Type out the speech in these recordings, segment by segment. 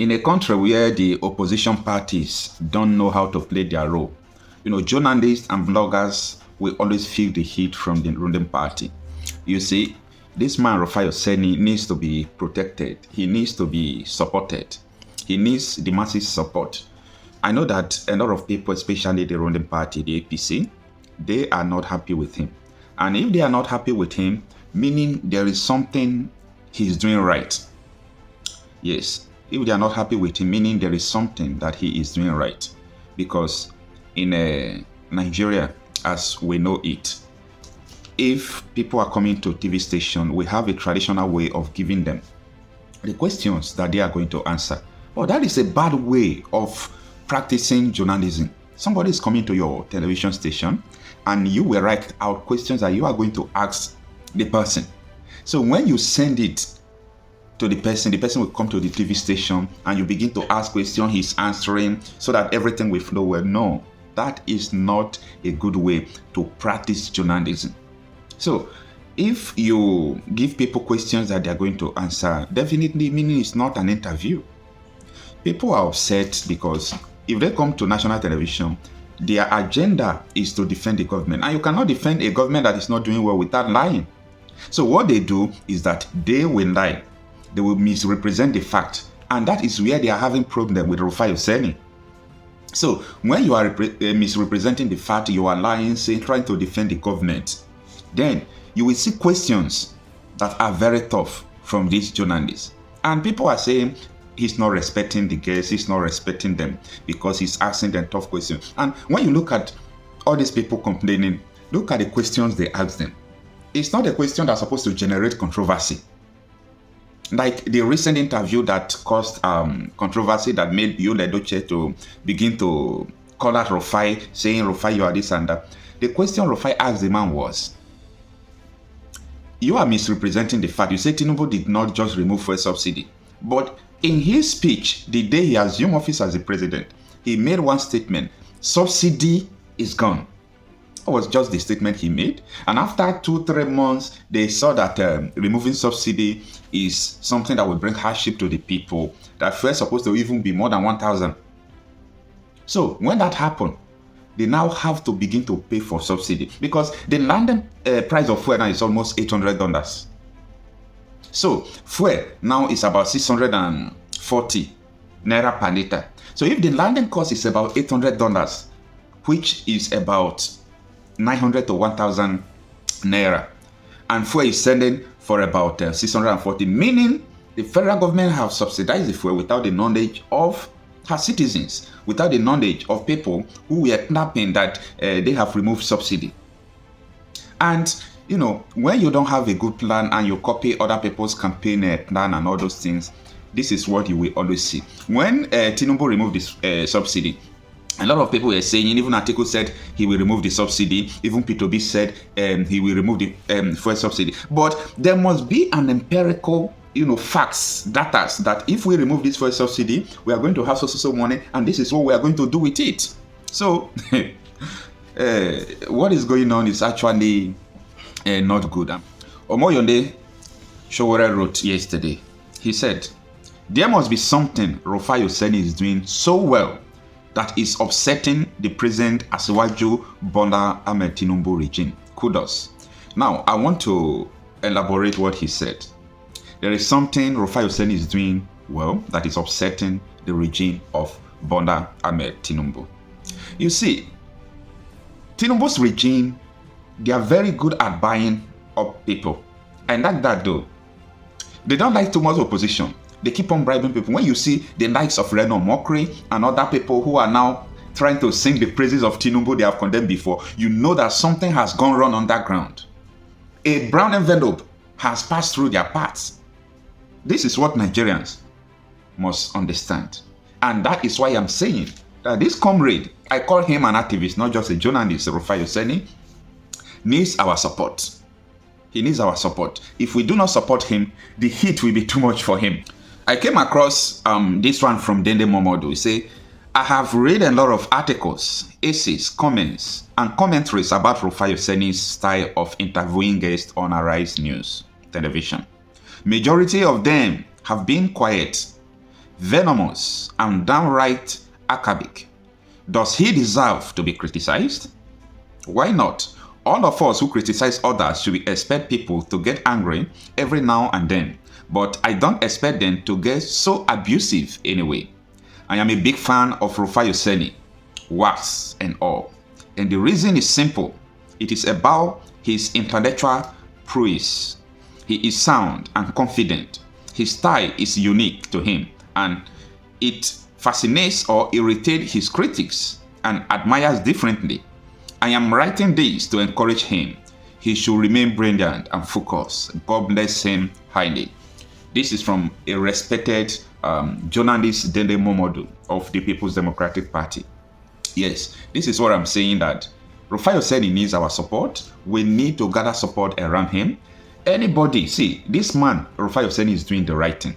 in a country where the opposition parties don't know how to play their role, journalists and bloggers will always feel the heat from the ruling party. You see, this man, Rufai Oseni, needs to be protected. He needs to be supported. He needs the masses' support. I know that a lot of people, especially the ruling party, the APC, they are not happy with him. And if they are not happy with him, meaning there is something he's doing right. Yes, if they are not happy with him, meaning there is something that he is doing right. Because in Nigeria, as we know it, if people are coming to TV station, we have a traditional way of giving them the questions that they are going to answer. But that is a bad way of practicing journalism. Somebody is coming to your television station and you will write out questions that you are going to ask the person. So when you send it to the person will come to the TV station and you begin to ask questions, he's answering so that everything will flow well. No, that is not a good way to practice journalism. So if you give people questions that they are going to answer, definitely meaning it's not an interview. People are upset because if they come to national television, their agenda is to defend the government. And you cannot defend a government that is not doing well without lying. So what they do is that they will lie. They will misrepresent the fact. And that is where they are having problem with Rufai Oseni. So when you are misrepresenting the fact, you are lying, saying, trying to defend the government, then you will see questions that are very tough from these journalists. And people are saying, he's not respecting the guests, he's not respecting them because he's asking them tough questions. And when you look at all these people complaining, look at the questions they ask them. It's not a question that's supposed to generate controversy. Like the recent interview that caused controversy that made Yul Edochie to begin to call out Rufai, saying, Rufai, you are this and that. The question Rufai asked the man was, you are misrepresenting the fact. You say Tinubu did not just remove fuel subsidy. But in his speech, the day he assumed office as the president, he made one statement, subsidy is gone. That was just the statement he made. And after 2-3 months, they saw that removing subsidy is something that will bring hardship to the people, that fuel is supposed to even be more than 1,000. So when that happened, they now have to begin to pay for subsidy because the landing price of fuel now is almost $800. So fuel now is about 640 naira per liter. So if the landing cost is about $800, which is about 900 to 1,000 naira, and fuel is selling for about 640, meaning the federal government have subsidized the fuel without the knowledge of her citizens, without the knowledge of people who were clapping that they have removed subsidy. And when you don't have a good plan and you copy other people's campaign plan and all those things, this is what you will always see. When Tinubu removed this subsidy, a lot of people were saying, even Atiku said he will remove the subsidy, even Peter Obi said he will remove the fuel subsidy. But there must be an empirical facts, data, that if we remove this fuel subsidy, we are going to have so money, and this is what we are going to do with it. So, what is going on is actually not good. Omoyonde Showore wrote yesterday. He said, there must be something Rufai Oseni is doing so well that is upsetting the present Asiwaju Bola Ahmed Tinubu regime. Kudos. Now, I want to elaborate what he said. There is something Rufai Oseni is doing well that is upsetting the regime of Bola Ahmed Tinubu. You see, Tinubu's regime, they are very good at buying up people. And like that though, they don't like too much opposition. They keep on bribing people. When you see the likes of Reno Mokri and other people who are now trying to sing the praises of Tinubu they have condemned before, you know that something has gone wrong underground. A brown envelope has passed through their paths. This is what Nigerians must understand. And that is why I'm saying that this comrade, I call him an activist, not just a journalist, Rufai Oseni, needs our support. He needs our support. If we do not support him, the heat will be too much for him. I came across this one from Dende Momodu. He say, I have read a lot of articles, essays, comments, and commentaries about Rufai Oseni's style of interviewing guests on Arise News television. Majority of them have been quiet, venomous, and downright acerbic. Does he deserve to be criticized? Why not? All of us who criticize others should expect people to get angry every now and then, but I don't expect them to get so abusive anyway. I am a big fan of Rufai Oseni, wax and all. And the reason is simple. It is about his intellectual prowess. He is sound and confident. His style is unique to him, and it fascinates or irritates his critics and admires differently. I am writing this to encourage him. He should remain brilliant and focused. God bless him highly. This is from a respected journalist, Dende Momodu of the People's Democratic Party. Yes, this is what I'm saying, that Rufai Oseni needs our support. We need to gather support around him. Anybody, see, this man, Rufai Oseni, is doing the right thing.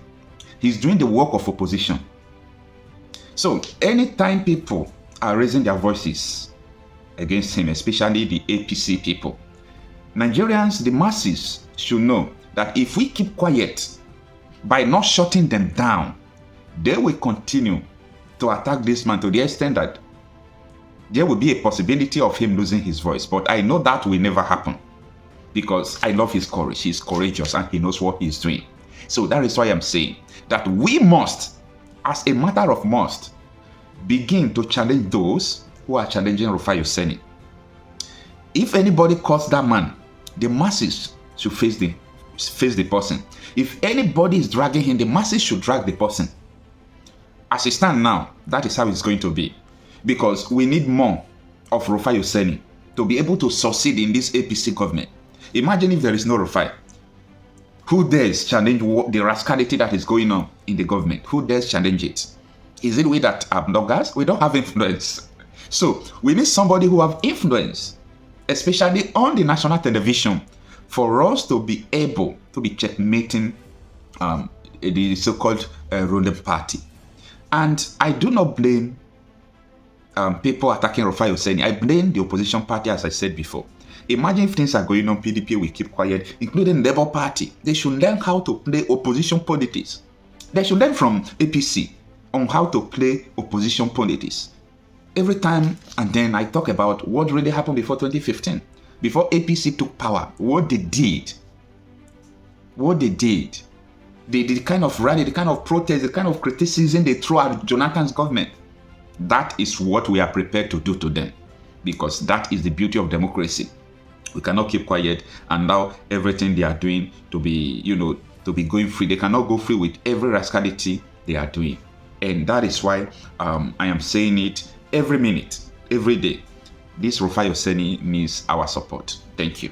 He's doing the work of opposition. So anytime people are raising their voices against him, especially the APC people, Nigerians, the masses, should know that if we keep quiet by not shutting them down, they will continue to attack this man to the extent that there will be a possibility of him losing his voice. But I know that will never happen because I love his courage. He's courageous and he knows what he's doing. So that is why I'm saying that we must, as a matter of must, begin to challenge those who are challenging Rufai Oseni. If anybody calls that man, the masses should face the person. If anybody is dragging him, the masses should drag the person. As it stands now, that is how it's going to be. Because we need more of Rufai Oseni to be able to succeed in this APC government. Imagine if there is no Rufai. Who dares challenge the rascality that is going on in the government? Who dares challenge it? Is it we that are bloggers? We don't have influence. So we need somebody who have influence, especially on the national television, for us to be able to be checkmating the so-called ruling party. And I do not blame people attacking Rufai Oseni. I blame the opposition party, as I said before. Imagine if things are going on, PDP will keep quiet, including Labour Party. They should learn how to play opposition politics. They should learn from APC on how to play opposition politics. Every time and then I talk about what really happened before 2015, before APC took power, what they did, the kind of rally, the kind of protest, the kind of criticism they threw at Jonathan's government. That is what we are prepared to do to them, because that is the beauty of democracy. We cannot keep quiet and allow everything they are doing to be, to be going free. They cannot go free with every rascality they are doing. And that is why I am saying it every minute, every day. This Rufai Oseni needs our support. Thank you.